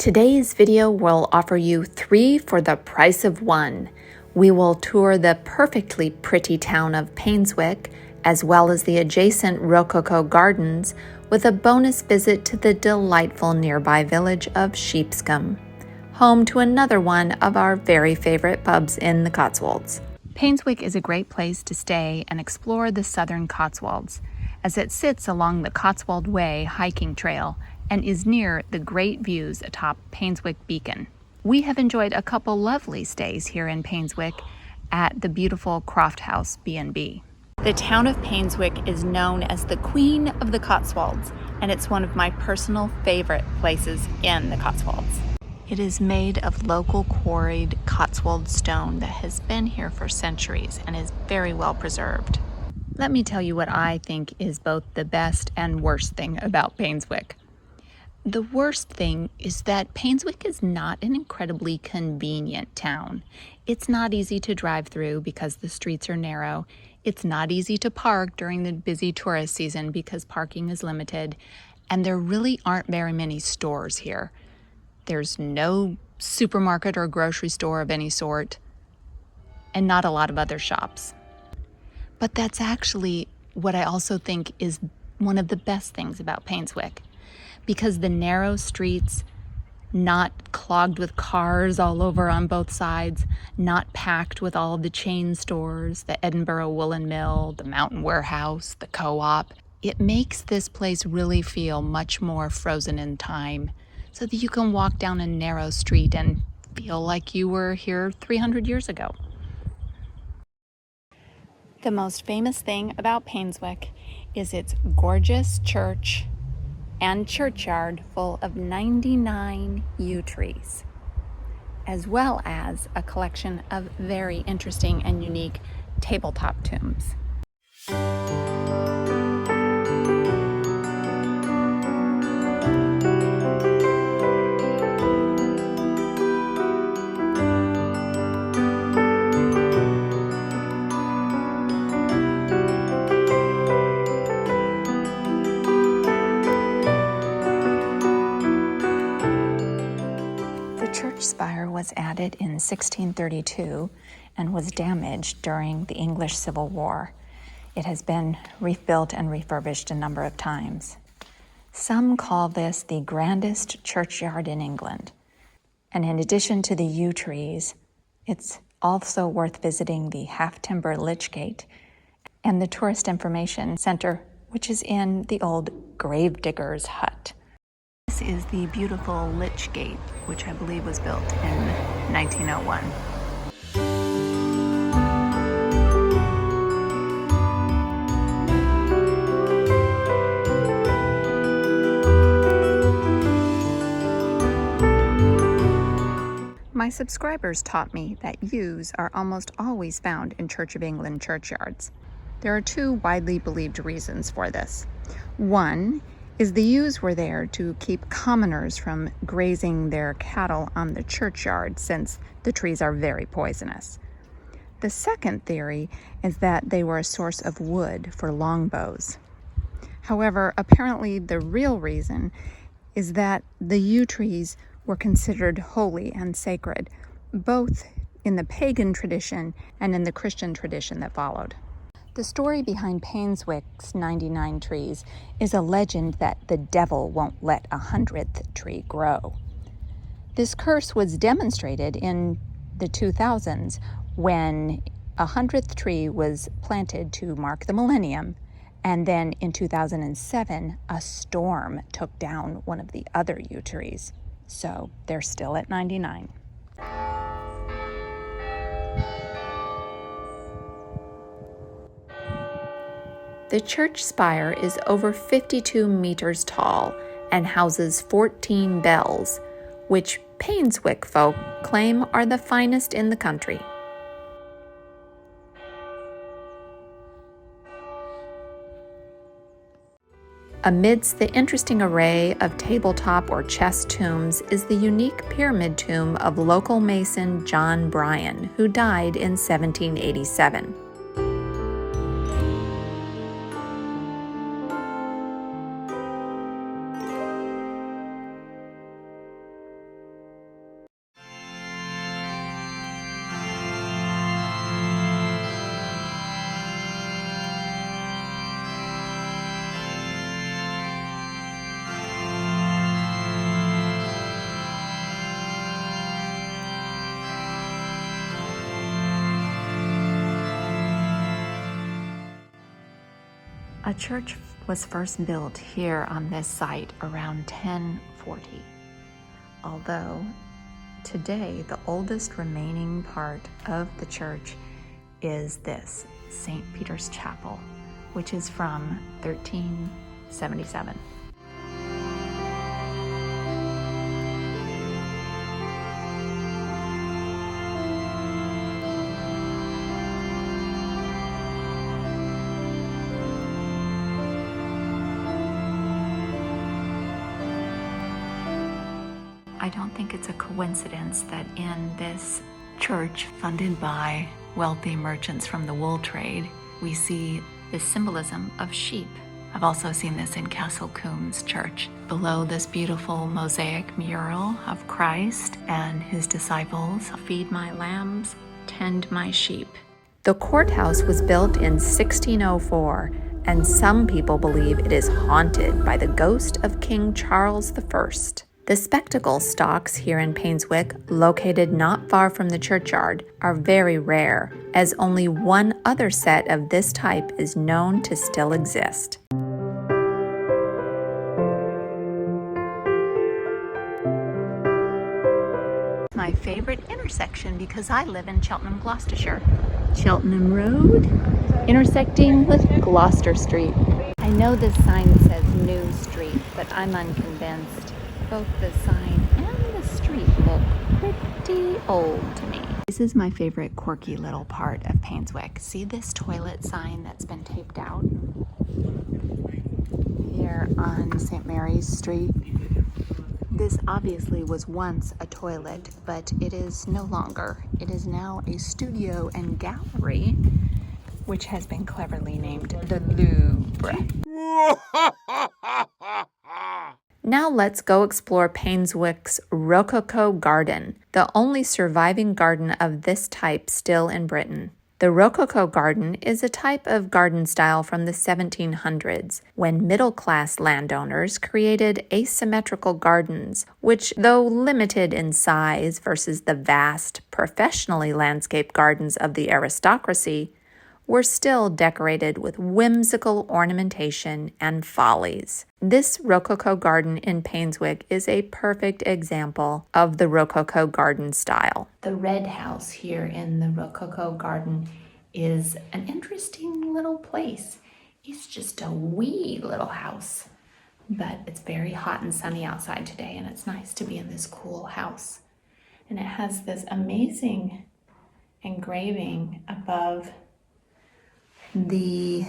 Today's video will offer you 3 for the price of 1. We will tour the perfectly pretty town of Painswick, as well as the adjacent Rococo Gardens, with a bonus visit to the delightful nearby village of Sheepscombe, home to another one of our very favorite pubs in the Cotswolds. Painswick is a great place to stay and explore the southern Cotswolds, as it sits along the Cotswold Way hiking trail and is near the great views atop Painswick Beacon. We have enjoyed a couple lovely stays here in Painswick at the beautiful Croft House B&B. The town of Painswick is known as the Queen of the Cotswolds, and it's one of my personal favorite places in the Cotswolds. It is made of local quarried Cotswold stone that has been here for centuries and is very well preserved. Let me tell you what I think is both the best and worst thing about Painswick. The worst thing is that Painswick is not an incredibly convenient town. It's not easy to drive through because the streets are narrow. It's not easy to park during the busy tourist season because parking is limited. And there really aren't very many stores here. There's no supermarket or grocery store of any sort, and not a lot of other shops. But that's actually what I also think is one of the best things about Painswick. Because the narrow streets, not clogged with cars all over on both sides, not packed with all of the chain stores, the Edinburgh Woolen Mill, the Mountain Warehouse, the Co-op, it makes this place really feel much more frozen in time, so that you can walk down a narrow street and feel like you were here 300 years ago. The most famous thing about Painswick is its gorgeous church and churchyard full of 99 yew trees, as well as a collection of very interesting and unique tabletop tombs. Spire was added in 1632 and was damaged during the English Civil War. It has been rebuilt and refurbished a number of times. Some call this the grandest churchyard in England. And in addition to the yew trees, it's also worth visiting the half-timber lich gate and the Tourist Information Center, which is in the old gravedigger's hut. This is the beautiful Lich Gate, which I believe was built in 1901. My subscribers taught me that yews are almost always found in Church of England churchyards. There are 2 widely believed reasons for this. One is the yews were there to keep commoners from grazing their cattle on the churchyard, since the trees are very poisonous. The second theory is that they were a source of wood for longbows. However, apparently the real reason is that the yew trees were considered holy and sacred, both in the pagan tradition and in the Christian tradition that followed. The story behind Painswick's 99 trees is a legend that the devil won't let a 100th tree grow. This curse was demonstrated in the 2000s when a 100th tree was planted to mark the millennium, and then in 2007 a storm took down one of the other yew trees. So they're still at 99. The church spire is over 52 meters tall and houses 14 bells, which Painswick folk claim are the finest in the country. Amidst the interesting array of tabletop or chest tombs is the unique pyramid tomb of local mason John Bryan, who died in 1787. A church was first built here on this site around 1040, although today the oldest remaining part of the church is this, St. Peter's Chapel, which is from 1377. I don't think it's a coincidence that in this church funded by wealthy merchants from the wool trade, we see the symbolism of sheep. I've also seen this in Castle Coombs Church. Below this beautiful mosaic mural of Christ and his disciples, feed my lambs, tend my sheep. The courthouse was built in 1604, and some people believe it is haunted by the ghost of King Charles I. The spectacle stocks here in Painswick, located not far from the churchyard, are very rare, as only one other set of this type is known to still exist. My favorite intersection because I live in Cheltenham, Gloucestershire. Cheltenham Road, intersecting with Gloucester Street. I know this sign says New Street, but I'm unconvinced. Both the sign and the street look pretty old to me. This is my favorite quirky little part of Painswick. See this toilet sign that's been taped out here on St. Mary's Street? This obviously was once a toilet, but it is no longer. It is now a studio and gallery, which has been cleverly named the Louvre. Now let's go explore Painswick's Rococo Garden, the only surviving garden of this type still in Britain. The Rococo Garden is a type of garden style from the 1700s, when middle-class landowners created asymmetrical gardens, which, though limited in size versus the vast, professionally landscaped gardens of the aristocracy, were still decorated with whimsical ornamentation and follies. This Rococo garden in Painswick is a perfect example of the Rococo garden style. The red house here in the Rococo garden is an interesting little place. It's just a wee little house, but it's very hot and sunny outside today, and it's nice to be in this cool house. And it has this amazing engraving above the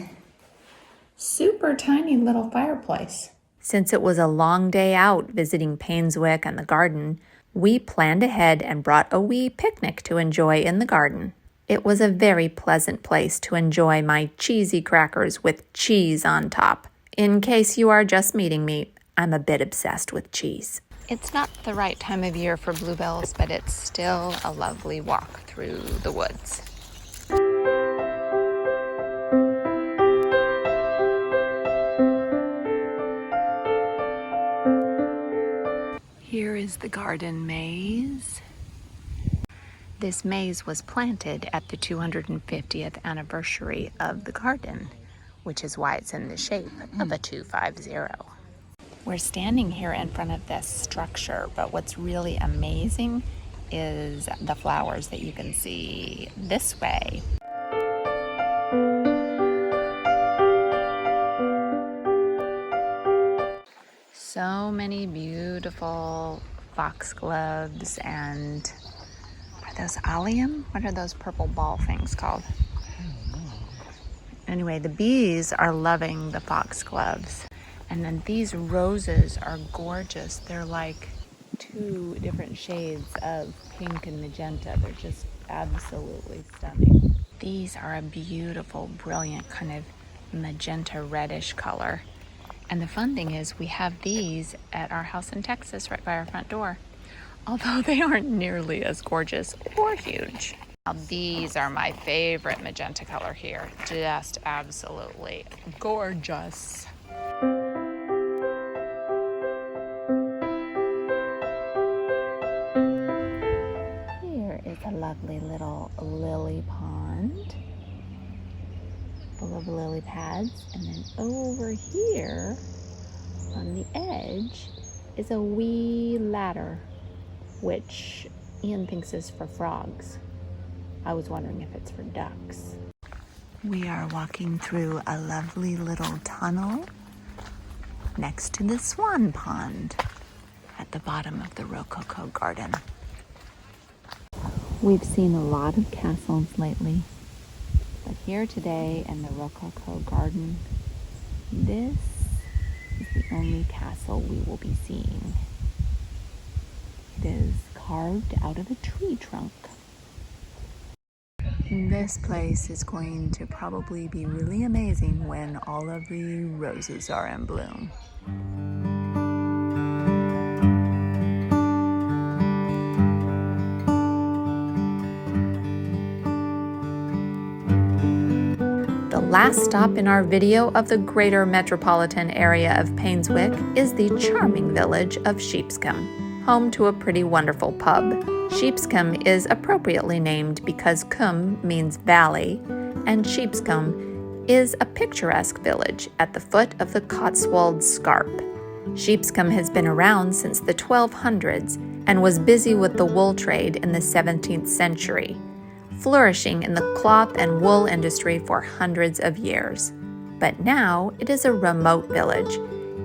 super tiny little fireplace. Since it was a long day out visiting Painswick and the garden, we planned ahead and brought a wee picnic to enjoy in the garden. It was a very pleasant place to enjoy my cheesy crackers with cheese on top. In case you are just meeting me, I'm a bit obsessed with cheese. It's not the right time of year for bluebells, but it's still a lovely walk through the woods. Here is the garden maze. This maze was planted at the 250th anniversary of the garden, which is why it's in the shape of a 250. We're standing here in front of this structure, but what's really amazing is the flowers that you can see this way. So many beautiful foxgloves, and are those allium? What are those purple ball things called? Anyway, the bees are loving the foxgloves. And then these roses are gorgeous. They're like two different shades of pink and magenta. They're just absolutely stunning. These are a beautiful, brilliant kind of magenta reddish color. And the fun thing is we have these at our house in Texas right by our front door, although they aren't nearly as gorgeous or huge. Now these are my favorite magenta color here. Just absolutely gorgeous. Here is a lovely little lily pond full of lily pads, and then over here on the edge is a wee ladder, which Ian thinks is for frogs. I was wondering if it's for ducks. We are walking through a lovely little tunnel next to the swan pond at the bottom of the Rococo Garden. We've seen a lot of castles lately, but here today in the Rococo Garden, this is the only castle we will be seeing. It is carved out of a tree trunk. This place is going to probably be really amazing when all of the roses are in bloom. The last stop in our video of the greater metropolitan area of Painswick is the charming village of Sheepscombe, home to a pretty wonderful pub. Sheepscombe is appropriately named because Combe means valley, and Sheepscombe is a picturesque village at the foot of the Cotswolds scarp. Sheepscombe has been around since the 1200s and was busy with the wool trade in the 17th century, flourishing in the cloth and wool industry for hundreds of years. But now it is a remote village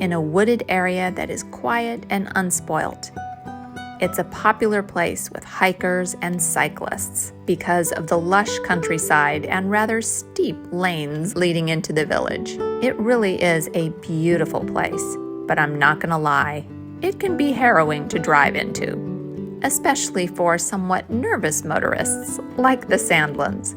in a wooded area that is quiet and unspoilt. It's a popular place with hikers and cyclists because of the lush countryside and rather steep lanes leading into the village. It really is a beautiful place, but I'm not gonna lie, it can be harrowing to drive into, especially for somewhat nervous motorists like the Sandlands.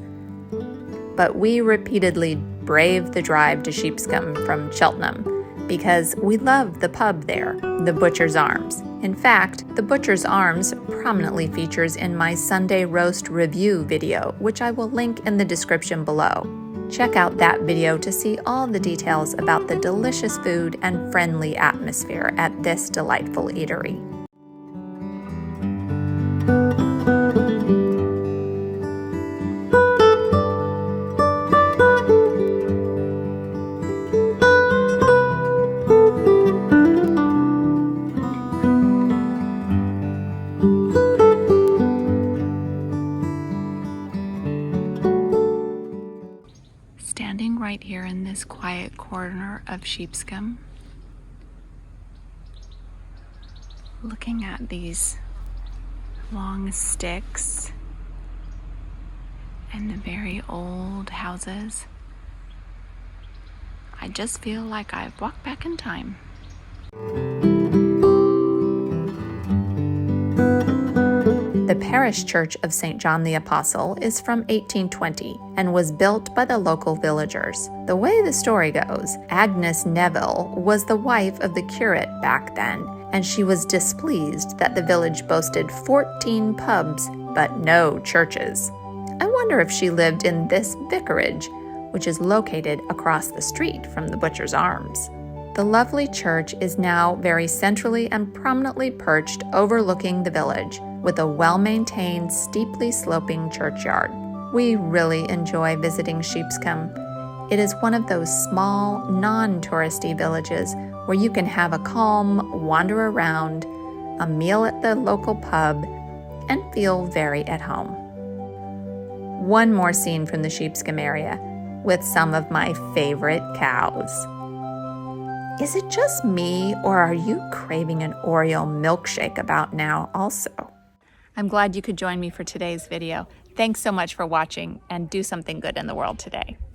But we repeatedly braved the drive to Sheepscombe from Cheltenham because we love the pub there, the Butcher's Arms. In fact, the Butcher's Arms prominently features in my Sunday roast review video, which I will link in the description below. Check out that video to see all the details about the delicious food and friendly atmosphere at this delightful eatery. Standing right here in this quiet corner of Sheepscombe, looking at these long sticks and the very old houses, I just feel like I've walked back in time. The parish church of St. John the Apostle is from 1820 and was built by the local villagers. The way the story goes, Agnes Neville was the wife of the curate back then, and she was displeased that the village boasted 14 pubs but no churches. I wonder if she lived in this vicarage, which is located across the street from the Butcher's Arms. The lovely church is now very centrally and prominently perched overlooking the village, with a well-maintained, steeply sloping churchyard. We really enjoy visiting Sheepscombe. It is one of those small, non-touristy villages where you can have a calm wander around, a meal at the local pub, and feel very at home. One more scene from the Sheepscombe area with some of my favorite cows. Is it just me, or are you craving an Oreo milkshake about now also? I'm glad you could join me for today's video. Thanks so much for watching, and do something good in the world today.